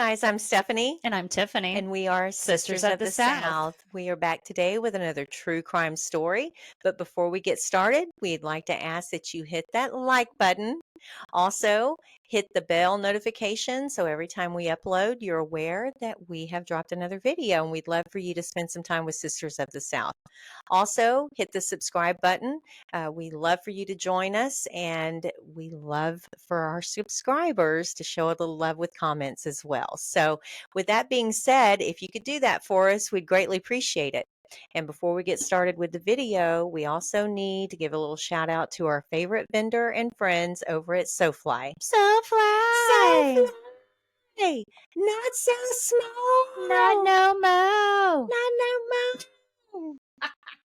guys, I'm Stephanie. And I'm Tiffany. And we are Sisters of the South. We are back today with another true crime story. But before we get started, we'd like to ask that you hit that like button. Also, hit the bell notification so every time we upload, you're aware that we have dropped another video. And we'd love for you to spend some time with Sisters of the South. Also, hit the subscribe button. We love for you to join us, and we love for our subscribers to show a little love with comments as well. So, with that being said, if you could do that for us, we'd greatly appreciate it. And before we get started with the video, we also need to give a little shout out to our favorite vendor and friends over at SoFly. SoFly! SoFly! Not so small! Not no mo! Not no more!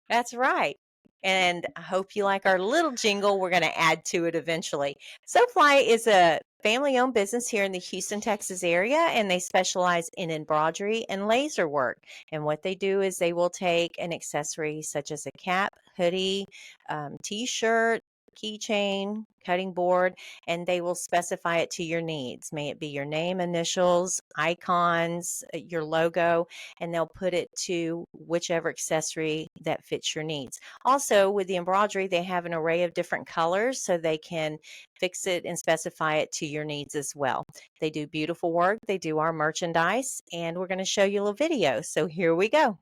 That's right. And I hope you like our little jingle. We're going to add to it eventually. SoFly is a family-owned business here in the Houston, Texas area, and they specialize in embroidery and laser work. And what they do is they will take an accessory such as a cap, hoodie, t-shirt, keychain, cutting board, and they will specify it to your needs. May it be your name, initials, icons, your logo, and they'll put it to whichever accessory that fits your needs. Also, with the embroidery, they have an array of different colors so they can fix it and specify it to your needs as well. They do beautiful work. They do our merchandise, and we're going to show you a little video. So here we go.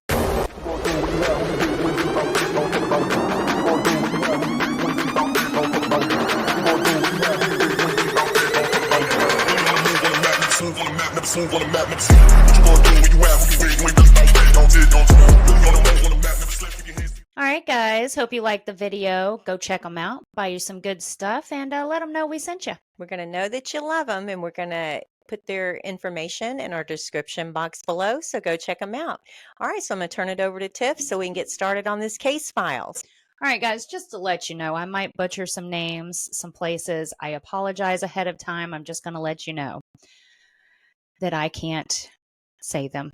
All right, guys. Hope you liked the video. Go check them out. Buy you some good stuff and let them know we sent you. We're going to know that you love them, and we're going to put their information in our description box below, so go check them out. All right, so I'm going to turn it over to Tiff so we can get started on this case files. All right, guys, just to let you know, I might butcher some names, some places. I apologize ahead of time. I'm just going to let you know that I can't say them.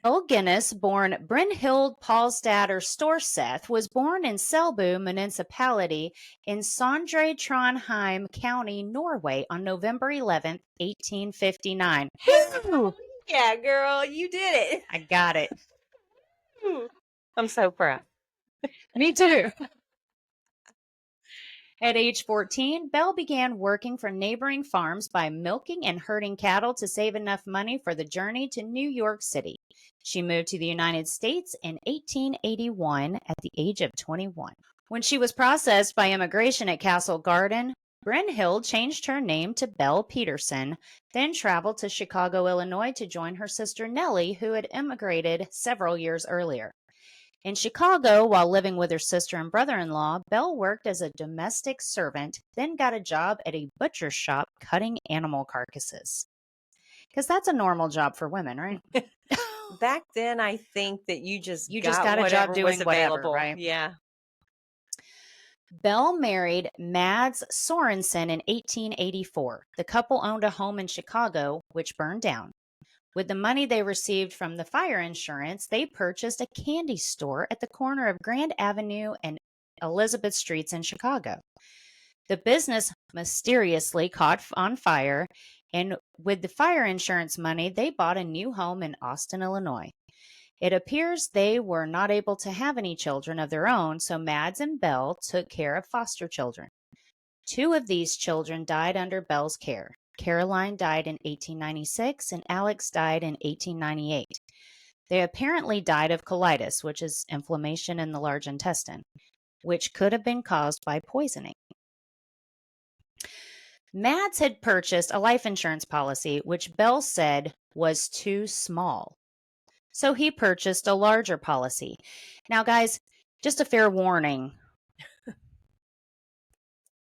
Belle Gunness, born Brynhild Paulsdatter Storseth, was born in Selbu Municipality in Sondre Trondheim County, Norway on November 11th, 1859. Yeah, girl, you did it. I got it. I'm so proud. Me too. At age 14, Belle began working for neighboring farms by milking and herding cattle to save enough money for the journey to New York City. She moved to the United States in 1881 at the age of 21. When she was processed by immigration at Castle Garden, Brynhild changed her name to Belle Peterson, then traveled to Chicago, Illinois to join her sister Nellie, who had immigrated several years earlier. In Chicago, while living with her sister and brother-in-law, Belle worked as a domestic servant, then got a job at a butcher shop cutting animal carcasses. Because that's a normal job for women, right? Back then, I think that you just got a job doing whatever, right? Yeah. Belle married Mads Sorensen in 1884. The couple owned a home in Chicago, which burned down. With the money they received from the fire insurance, they purchased a candy store at the corner of Grand Avenue and Elizabeth Streets in Chicago. The business mysteriously caught on fire, and with the fire insurance money, they bought a new home in Austin, Illinois. It appears they were not able to have any children of their own, so Mads and Belle took care of foster children. 2 of these children died under Belle's care. Caroline died in 1896 and Alex died in 1898. They apparently died of colitis, which is inflammation in the large intestine, which could have been caused by poisoning. Mads had purchased a life insurance policy, which Belle said was too small. So he purchased a larger policy. Now, guys, just a fair warning.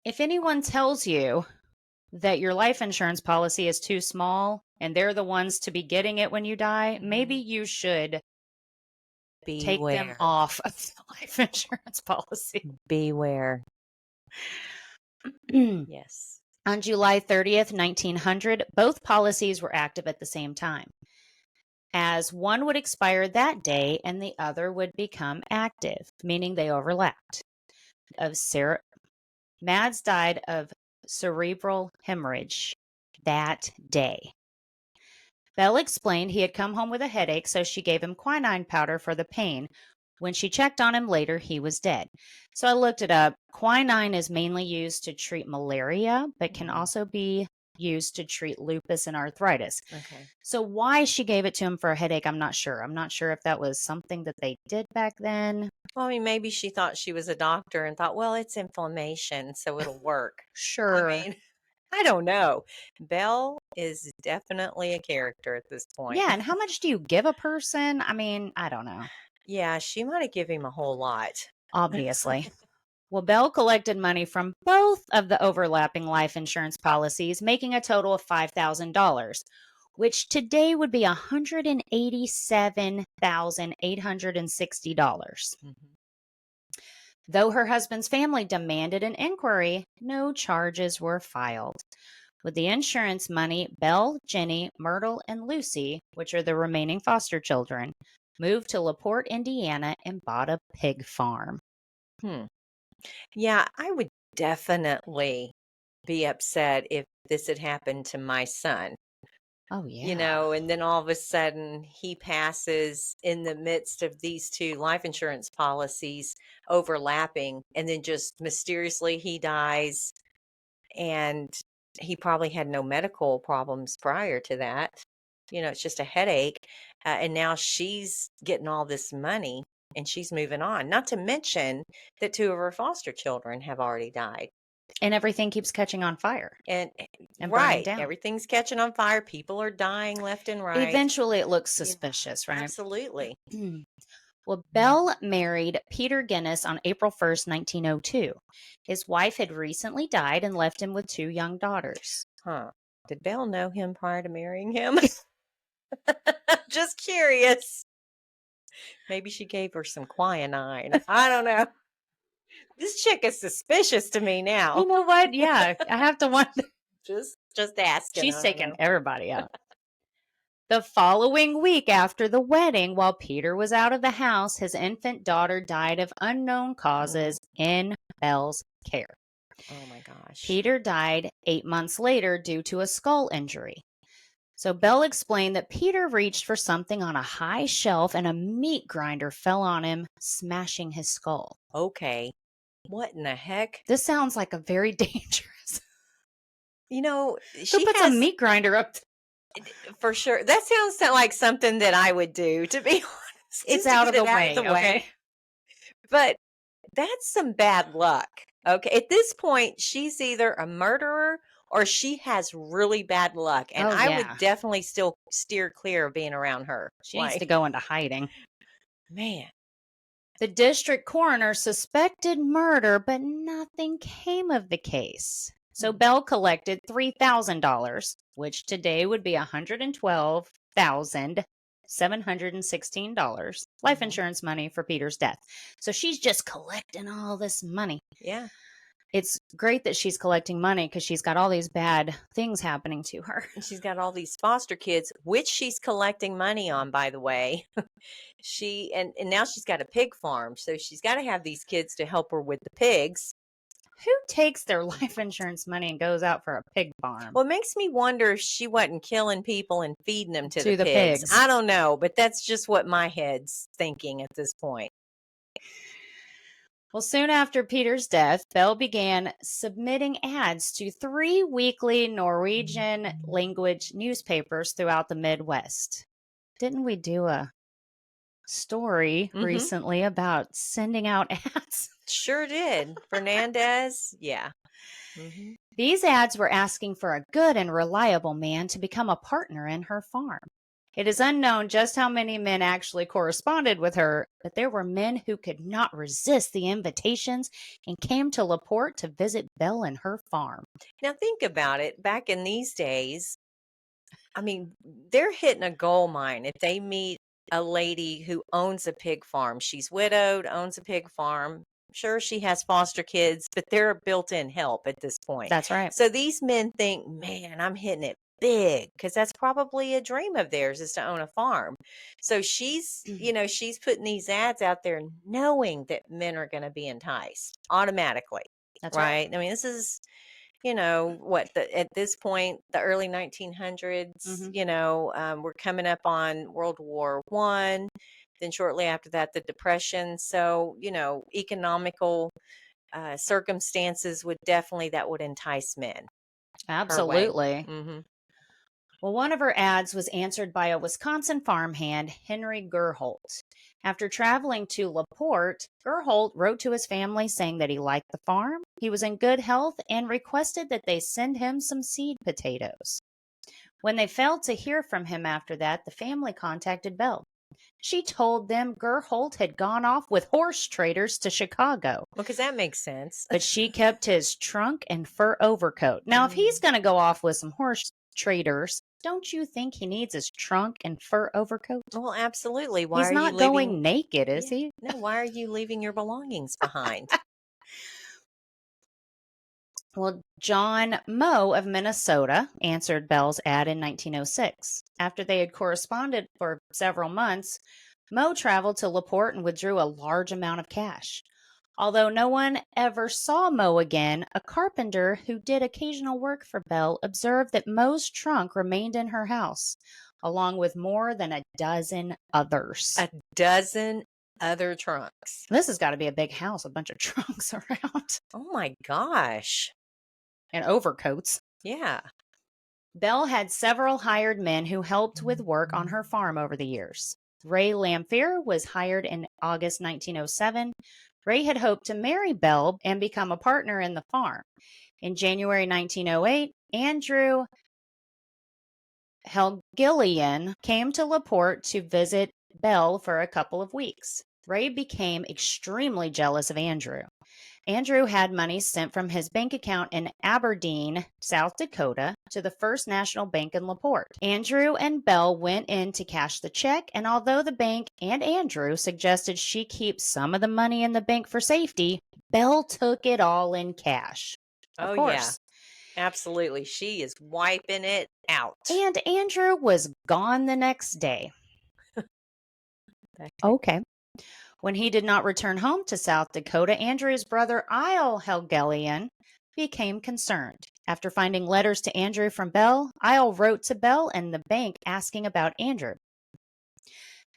If anyone tells you that your life insurance policy is too small and they're the ones to be getting it when you die, maybe you should take them off of the life insurance policy. Beware. Yes. On July 30th, 1900, both policies were active at the same time, as one would expire that day and the other would become active, meaning they overlapped. Mads died of cerebral hemorrhage that day. Belle explained he had come home with a headache, so she gave him quinine powder for the pain. When she checked on him later, he was dead. So I looked it up. Quinine is mainly used to treat malaria, but can also be used to treat lupus and arthritis. Okay. So why she gave it to him for a headache, I'm not sure. I'm not sure if that was something that they did back then. Well, I mean, maybe she thought she was a doctor and thought, well, it's inflammation, so it'll work. I Sure. mean, I don't know. Belle is definitely a character at this point. Yeah, and how much do you give a person? I mean, I don't know. Yeah, she might have given him a whole lot. Obviously. Well, Bell collected money from both of the overlapping life insurance policies, making a total of $5,000, which today would be $187,860. Mhm. Though her husband's family demanded an inquiry, no charges were filed. With the insurance money, Belle, Jenny, Myrtle, and Lucy, which are the remaining foster children, moved to LaPorte, Indiana, and bought a pig farm. Hmm. Yeah, I would definitely be upset if this had happened to my son. Oh, yeah. And then all of a sudden he passes in the midst of these two life insurance policies overlapping, and then just mysteriously he dies, and he probably had no medical problems prior to that. It's just a headache. And now she's getting all this money and she's moving on. Not to mention that two of her foster children have already died. And everything keeps catching on fire And and burning right, down. everything's catching on fire. People are dying left and right. Eventually, it looks Yeah, suspicious, right? absolutely. Well, Bell married Peter Gunness on April 1st, 1902. His wife had recently died and left him with two young daughters. Huh. Did Belle know him prior to marrying him? Just curious. Maybe she gave her some quinine. I don't know. This chick is suspicious to me You now. know what? Yeah, I have to wonder. Just asking. She's I don't taking know. everybody out. The following week after the wedding, while Peter was out of the house, his infant daughter died of unknown causes in Belle's care. Oh my gosh. Peter died 8 months later due to a skull injury. So Belle explained that Peter reached for something on a high shelf and a meat grinder fell on him, smashing his skull. Okay. What in the heck? This sounds like a very dangerous. Who She puts a has meat grinder up? for sure. That sounds like something that I would do, to be honest. It's just to out get of the it way, okay? But that's some bad luck. Okay. At this point, she's either a murderer or she has really bad luck. And Oh, I yeah. would definitely still steer clear of being around her. She needs to go into hiding. Man. The district coroner suspected murder, but nothing came of the case. So Bell collected $3,000, which today would be $112,716 life insurance money for Peter's death. So she's just collecting all this money. Yeah. It's great that she's collecting money because she's got all these bad things happening to her. And she's got all these foster kids, which she's collecting money on, by the way. And now she's got a pig farm. So she's got to have these kids to help her with the pigs. Who takes their life insurance money and goes out for a pig farm? Well, it makes me wonder if she wasn't killing people and feeding them to the pigs. pigs. I don't know, but that's just what my head's thinking at this point. Well, soon after Peter's death, Bell began submitting ads to 3 weekly Norwegian language newspapers throughout the Midwest. Didn't we do a story recently about sending out ads? Sure did. Fernandez. Yeah. These ads were asking for a good and reliable man to become a partner in her farm. It is unknown just how many men actually corresponded with her, but there were men who could not resist the invitations and came to LaPorte to visit Belle and her farm. Now think about it. Back in these days, I mean, they're hitting a gold mine if they meet a lady who owns a pig farm. She's widowed, owns a pig farm. Sure, she has foster kids, but they're built-in help at this point. That's right. So these men think, man, I'm hitting it big, because that's probably a dream of theirs, is to own a farm. So she's putting these ads out there knowing that men are going to be enticed automatically. That's right. I mean, this is at this point, the early 1900s, Hmm. we're coming up on World War One. Then shortly after that, the Depression. So, economical circumstances that would entice men her way. Absolutely. Hmm. Well, one of her ads was answered by a Wisconsin farmhand, Henry Gerholt. After traveling to LaPorte, Gerholt wrote to his family saying that he liked the farm, he was in good health, and requested that they send him some seed potatoes. When they failed to hear from him after that, the family contacted Belle. She told them Gerholt had gone off with horse traders to Chicago, Well, because that makes sense. but she kept his trunk and fur overcoat. Now, if he's Mm. going to go off with some horse traders, don't you think he needs his trunk and fur overcoat? Well, absolutely. Why He's are you not going leaving? naked, is Yeah. he? No, why are you leaving your belongings behind? Well, John Moe of Minnesota answered Belle's ad in 1906. After they had corresponded for several months, Moe traveled to LaPorte and withdrew a large amount of cash. Although no one ever saw Moe again, a carpenter who did occasional work for Belle observed that Moe's trunk remained in her house, along with more than a dozen others. A dozen other trunks. This has got to be a big house, a bunch of trunks around Oh my gosh. and overcoats. Yeah. Belle had several hired men who helped with work on her farm over the years. Ray Lamphere was hired in August 1907. Ray had hoped to marry Belle and become a partner in the farm. In January 1908, Andrew Helgillian came to LaPorte to visit Belle for a couple of weeks. Ray became extremely jealous of Andrew. Andrew had money sent from his bank account in Aberdeen, South Dakota, to the First National Bank in LaPorte. Andrew and Belle went in to cash the check, and although the bank and Andrew suggested she keep some of the money in the bank for safety, Belle took it all in cash. Of Oh yeah. course. Absolutely. She is wiping it out. And Andrew was gone the next day. Okay. Okay. When he did not return home to South Dakota, Andrew's brother Isle Helgelian became concerned. After finding letters to Andrew from Belle, Isle wrote to Belle and the bank asking about Andrew.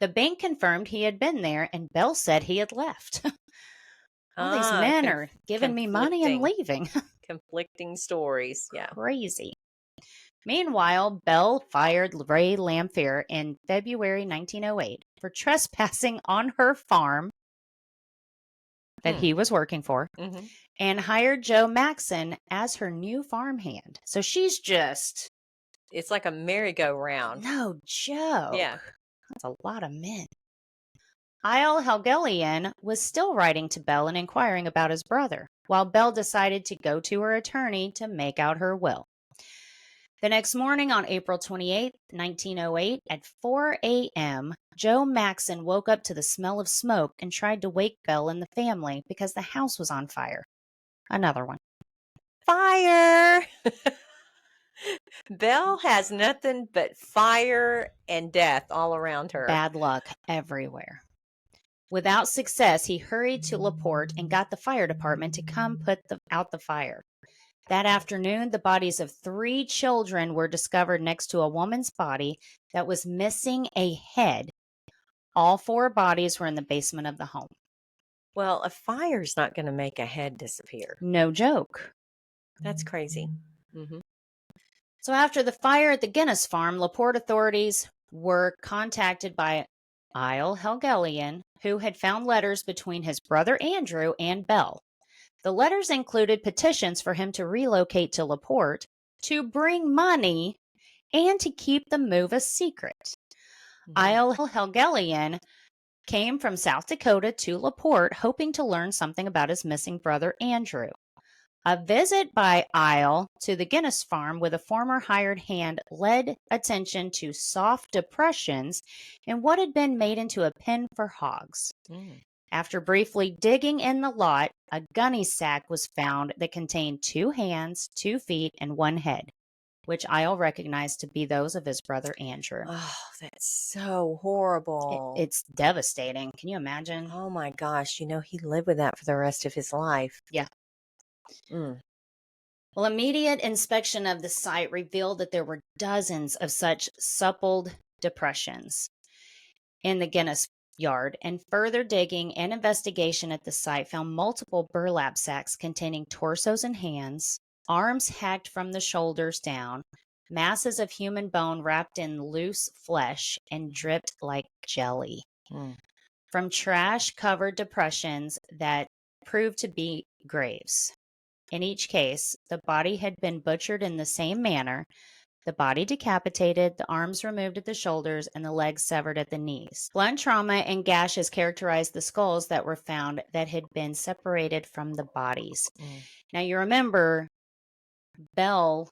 The bank confirmed he had been there, and Belle said he had left. All these Ah, men are giving me money and conflicting, leaving. conflicting stories. Yeah. Crazy. Meanwhile, Belle fired Ray Lamphere in February 1908 for trespassing on her farm that Hmm. he was working for Hmm. and hired Joe Maxon as her new farmhand. So she's just It's like a merry-go-round. no Yeah. joke. That's a lot of men. Isle Helgelian was still writing to Belle and inquiring about his brother, while Belle decided to go to her attorney to make out her will. The next morning on April 28, 1908, at 4 a.m., Joe Maxon woke up to the smell of smoke and tried to wake Belle and the family because the house was on fire. Another one. Fire. Belle has nothing but fire and death all around her. Bad luck everywhere. Without success, he hurried to LaPorte and got the fire department to come put out the fire. That afternoon, the bodies of 3 children were discovered next to a woman's body that was missing a head. All 4 bodies were in the basement of the home. Well, a fire's not going to make a head disappear. No joke. That's crazy. Hmm. So after the fire at the Gunness farm, LaPorte authorities were contacted by Isle Helgelian, who had found letters between his brother Andrew and Belle. The letters included petitions for him to relocate to LaPorte, to bring money, and to keep the move a secret. Isle Helgelian came from South Dakota to LaPorte, hoping to learn something about his missing brother Andrew. A visit by Isle to the Gunness farm with a former hired hand led attention to soft depressions in what had been made into a pen for hogs. Mm. After briefly digging in the lot, a gunny sack was found that contained 2 hands, 2 feet, and 1 head, which Isle recognized to be those of his brother Andrew. Oh, that's so horrible. It's devastating. Can you imagine? Oh my gosh. He lived with that for the rest of his life. Yeah. Mm. Well, immediate inspection of the site revealed that there were dozens of such suppled depressions in the Guinness yard, and further digging and investigation at the site found multiple burlap sacks containing torsos and hands, arms hacked from the shoulders down, masses of human bone wrapped in loose flesh and dripped like jelly. Mm. From trash covered depressions that proved to be graves. In each case, the body had been butchered in the same manner, the body decapitated, the arms removed at the shoulders, and the legs severed at the knees. Blunt trauma and gashes characterized the skulls that were found that had been separated from the bodies. Mm. Now, you remember, Belle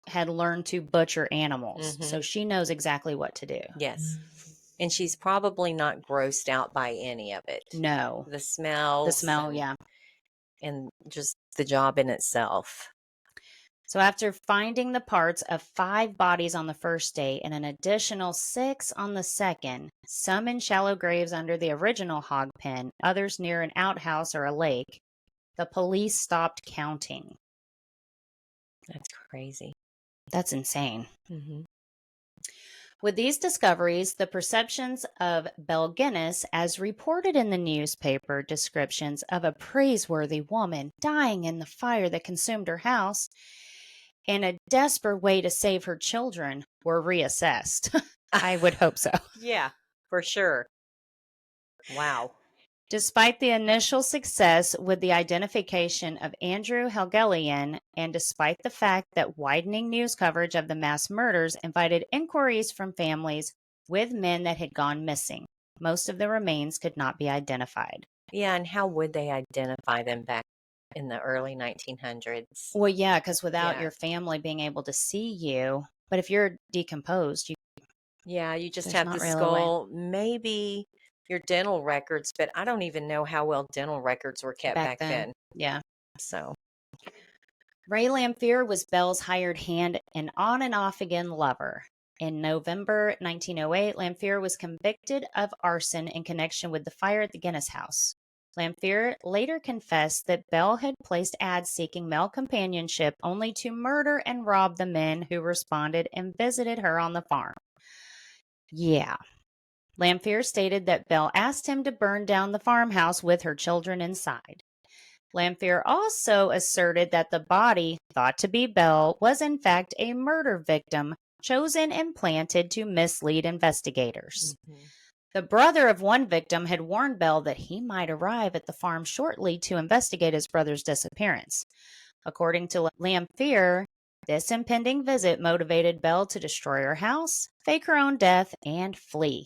had learned to butcher animals, so she knows exactly what to do. Yes. And she's probably not grossed out by any of it. No. The smells. Yeah. And just the job in itself. So after finding the parts of 5 bodies on the first day and an additional 6 on the second, some in shallow graves under the original hog pen, others near an outhouse or a lake, the police stopped counting. That's crazy. That's insane. Mm-hmm. With these discoveries, the perceptions of Belle Gunness, as reported in the newspaper descriptions of a praiseworthy woman dying in the fire that consumed her house, in a desperate way to save her children, were reassessed. I would hope so. Yeah, for sure. Wow. Despite the initial success with the identification of Andrew Helgelian, and despite the fact that widening news coverage of the mass murders invited inquiries from families with men that had gone missing, most of the remains could not be identified. Yeah, and how would they identify them back in the early 1900s? Well, yeah, because without Yeah. your family being able to see you, but if you're decomposed, you just there's have not the really a way. skull, maybe your dental records, but I don't even know how well dental records were kept back then. Yeah. So, Ray Lamphere was Belle's hired hand and on and off again lover. In November 1908, Lamphere was convicted of arson in connection with the fire at the Guinness house. Lamphere later confessed that Belle had placed ads seeking male companionship only to murder and rob the men who responded and visited her on the farm. Yeah. Lamphere stated that Belle asked him to burn down the farmhouse with her children inside. Lamphere also asserted that the body, thought to be Belle, was in fact a murder victim chosen and planted to mislead investigators. mm-hmm. The brother of one victim had warned Belle that he might arrive at the farm shortly to investigate his brother's disappearance. According to Lamphere, this impending visit motivated Belle to destroy her house, fake her own death, and flee.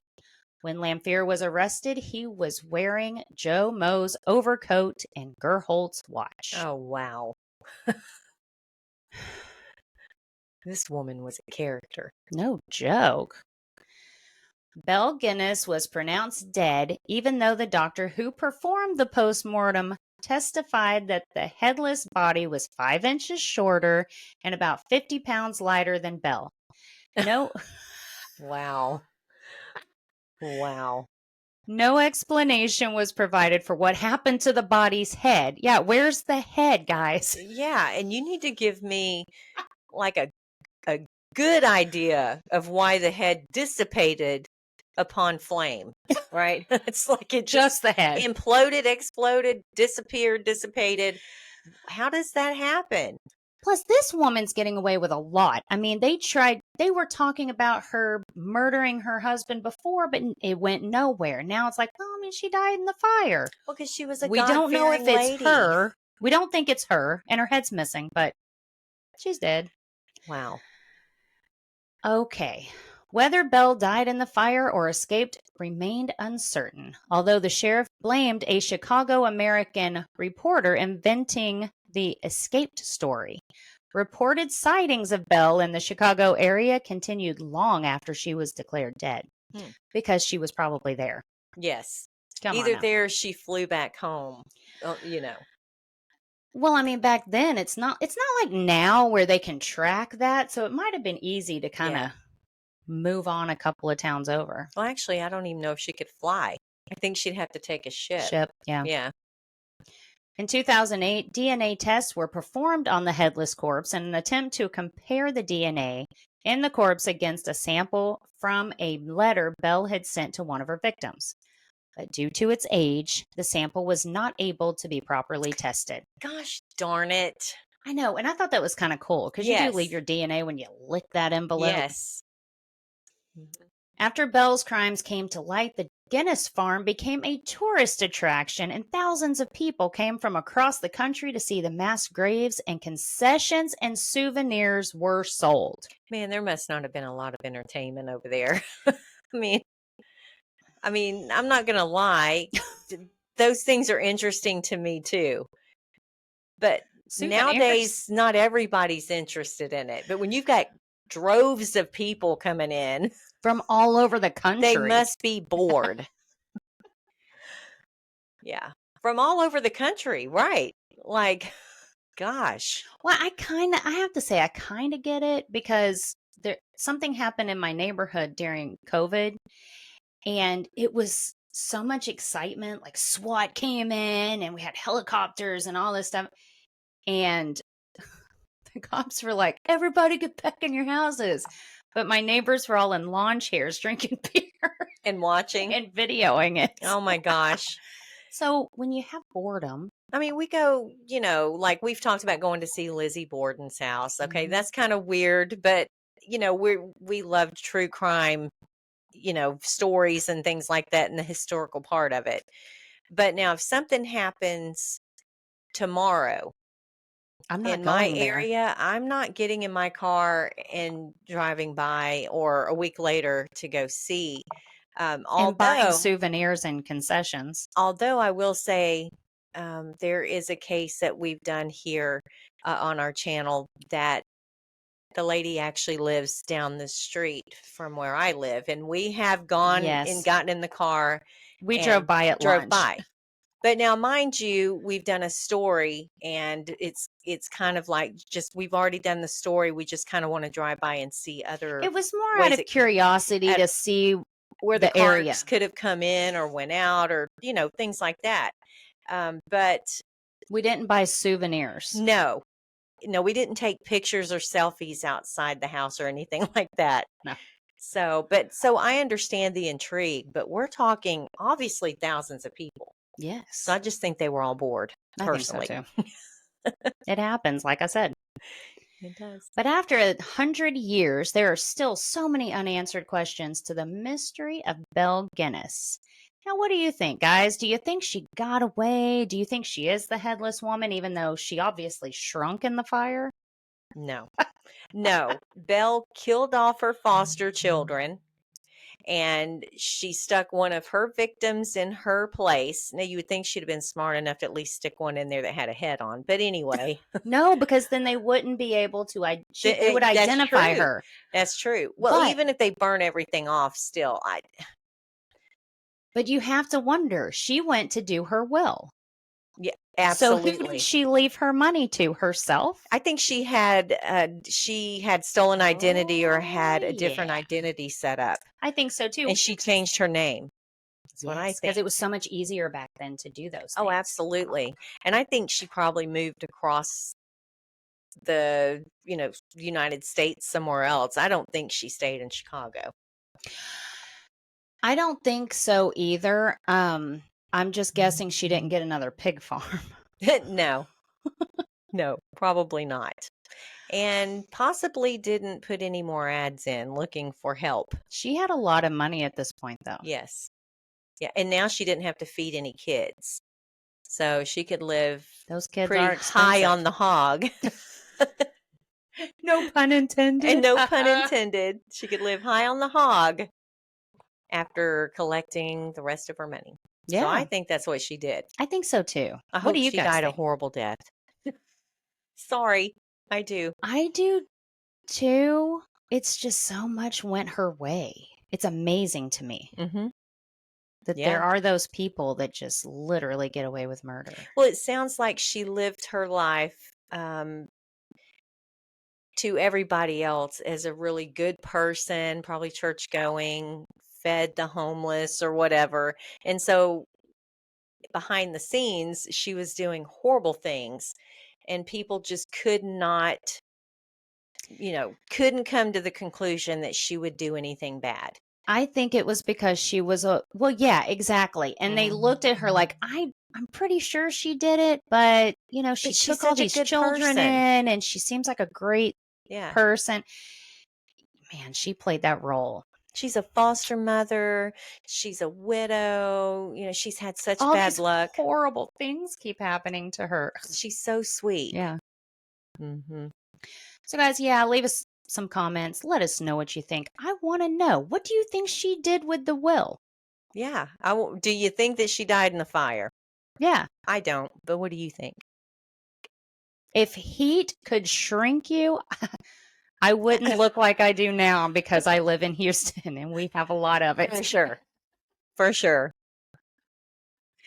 When Lamphere was arrested, he was wearing Joe Moe's overcoat and Gerholt's watch. Oh, wow. This woman was a character. No joke. Belle Gunness was pronounced dead, even though the doctor who performed the postmortem testified that the headless body was 5 inches shorter and about 50 pounds lighter than Belle. No. Wow. Wow. No explanation was provided for what happened to the body's head. Yeah, where's the head, guys? Yeah, and you need to give me like a good idea of why the head dissipated upon flame, right? It's like it Just the head. imploded, exploded, disappeared, dissipated. How does that happen? Plus, this woman's getting away with a lot. I mean, they were talking about her murdering her husband before, but it went nowhere. Now it's like, oh, I mean, she died in the fire. Well, because she was a We don't know if God-fearing it's lady. her. We don't think it's her, and her head's missing, but she's dead. Wow. Okay. Whether Belle died in the fire or escaped remained uncertain, although the sheriff blamed a Chicago American reporter inventing the escaped story. Reported sightings of Belle in the Chicago area continued long after she was declared dead, because she was probably there. Yes. Come on Either now. there or she flew back home, you know. Well, I mean, back then it's not like now where they can track that, so it might have been easy to kind of move on a couple of towns over. Well, actually, I don't even know if she could fly. I think she'd have to take a ship. Yeah. Yeah. In 2008, DNA tests were performed on the headless corpse in an attempt to compare the DNA in the corpse against a sample from a letter Belle had sent to one of her victims. But due to its age, the sample was not able to be properly tested. Gosh darn it. I know, and I thought that was kind of cool because you do leave Yes. your DNA when you lick that envelope. Yes. After Belle's crimes came to light, the Guinness farm became a tourist attraction, and thousands of people came from across the country to see the mass graves, and concessions and souvenirs were sold. Man, there must not have been a lot of entertainment over there. I mean, I'm not going to lie. Those things are interesting to me too. But nowadays, not everybody's interested in it. But when you've got droves of people coming in from all over the country, they must be bored. Yeah. From all over the country, right? Like, gosh. Well, I have to say, I kind of get it because something happened in my neighborhood during COVID, and it was so much excitement. Like SWAT came in, and we had helicopters and all this stuff. And the cops were like, everybody get back in your houses. But my neighbors were all in lawn chairs drinking beer and watching and videoing it. Oh my gosh. So when you have boredom. I mean, we go, like we've talked about going to see Lizzie Borden's house. Okay. Mhm. That's kind of weird, but we love true crime, stories and things like that and the historical part of it. But now if something happens tomorrow, I'm not in my going there. area, I'm not getting in my car and driving by or a week later to go see. And buying Although souvenirs and concessions. I will say there is a case that we've done here on our channel that the lady actually lives down the street from where I live, and we have gone and Yes. gotten in the car. We and drove by at drove lunch. by. But now, mind you, we've done a story, and it's kind of like just we've already done the story. We just kind of want to drive by and see other It was more ways out of curiosity to see where the area cars could have come in or went out, or things like that. But we didn't buy souvenirs. no, we didn't take pictures or selfies outside the house or anything like that. No. So I understand the intrigue, but we're talking obviously thousands of people. Yes. So I just think they were all bored, personally. I think so too. It happens, like I said. It does. But after 100 years, there are still so many unanswered questions to the mystery of Belle Gunness. Now, what do you think, guys? Do you think she got away? Do you think she is the headless woman, even though she obviously shrunk in the fire? No. No. Belle killed off her foster children, and she stuck one of her victims in her place. Now, you would think she'd have been smart enough to at least stick one in there that had a head on. But anyway. No, because then they wouldn't be able to, they would identify her. That's true. Well, even if they burn everything off still, But you have to wonder, she went to do her will. Yeah, absolutely. So who did she leave her money to? Herself? I think she had stolen identity or had a different identity set up. I think so too. And she changed her name. That's what I think. Because it was so much easier back then to do those things. Oh, absolutely. And I think she probably moved across the, United States somewhere else. I don't think she stayed in Chicago. I don't think so either. I'm just guessing she didn't get another pig farm. No. No, probably not. And possibly didn't put any more ads in looking for help. She had a lot of money at this point, though. Yes. Yeah. And now she didn't have to feed any kids. So she could live those kids pretty are high on the hog. No pun intended. And no pun intended. She could live high on the hog after collecting the rest of her money. Yeah. So I think that's what she did. I think so too. I hope she died a horrible death. Sorry, I do. I do too. It's just so much went her way. It's amazing to me that there are those people that just literally get away with murder. Well, it sounds like she lived her life to everybody else as a really good person, probably church going, fed the homeless or whatever. And so behind the scenes, she was doing horrible things, and people just could not, couldn't come to the conclusion that she would do anything bad. I think it was because she was well, yeah, exactly. And they looked at her like, I'm pretty sure she did it, but she But she's took all such a these good children person. in, and she seems like a great Yeah. person. Man, she played that role. She's a foster mother. She's a widow. She's had such All bad these luck. horrible things keep happening to her. She's so sweet. Yeah. Mm-hmm. So, guys, yeah, leave us some comments. Let us know what you think. I want to know. What do you think she did with the will? Yeah. Do you think that she died in the fire? Yeah. I don't, but what do you think? If heat could shrink you, I wouldn't look like I do now because I live in Houston and we have a lot of it. For sure. For sure.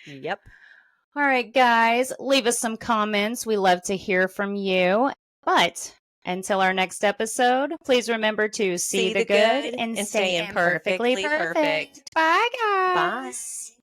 Yep. All right, guys, leave us some comments. We love to hear from you. But until our next episode, please remember to see the good and stay imperfectly perfect. Bye, guys. Bye.